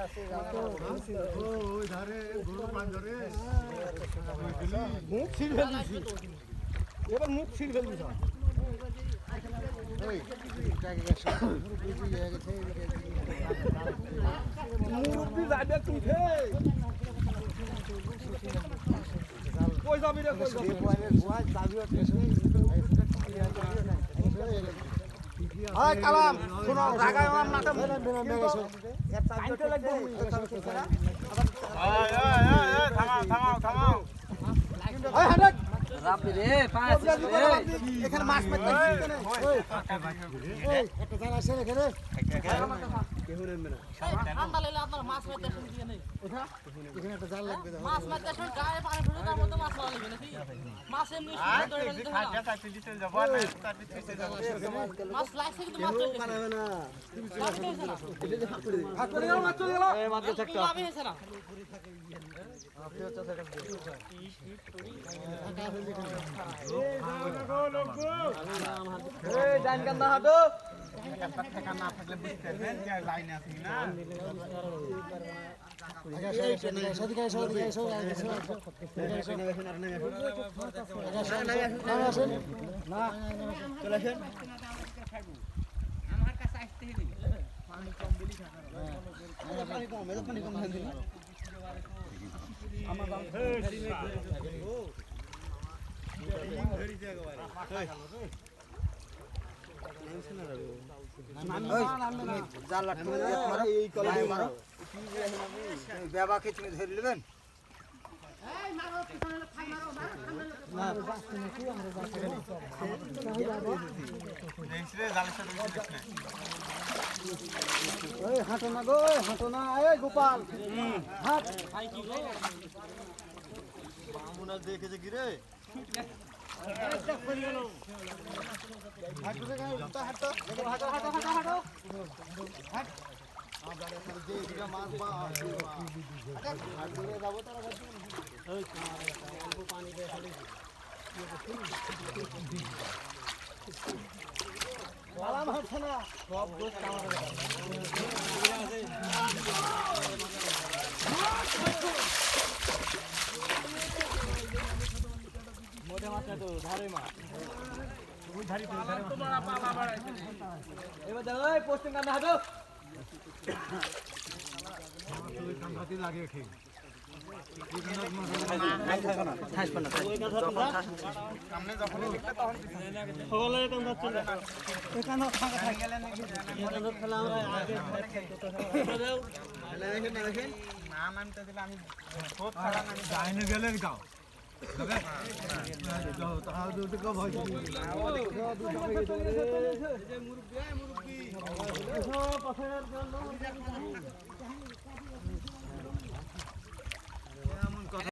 ওই ধারে গরু পাঞ্জরে মুখ ছিঁড়ে ফেলছি এবার মুখ ছিঁড়ে ফেলছি মুরব্বী যাবে তুলছে কই যাবি রে কই কালাম শোনো জায়গায় আমার নাটা কাইতে লাগবে থামাও এই হাঁট রাপি রে পাঁচ এখানে মাছ মারতে কেন ওই একটা জানা আছে এখানে কেউ নেবে না ঠান্ডা লাগলে আপনার মাছ মারতে আসেন কি নেই ওঠা এখানে একটা জাল লাগবে মাছ মারতে আসেন গায়ে পানি ফুটে তার মধ্যে মাছ মারা লাগবে নাকি মাছ এমনি ধরে ফেলতে হবে মাছ লাগছে কিন্তু মাছ চলে বানাবে না হাত করে গেল মাছ চলে গেল এই মাছ একটা লাভই হয়েছে না এই ডান কান্দা হাঁটো না থাকলে বুঝতে পারবেন যে লাইনে আছে কিনা আমার কাছে আসতে হবে পানি কম বলি পানি কম আমার দাম বেবাকে তুমি ধরে নেবেন হাঁটো না গো হাঁটো না এই গোপাল হাট দেখেছে কি রে এবার দেখো এই পোস্টিং কান্দা হাঁটো লাগে ঠিক সামনে যখন লিখলে তখন না নামতে দিলে আমি যাইনি গেলে যাও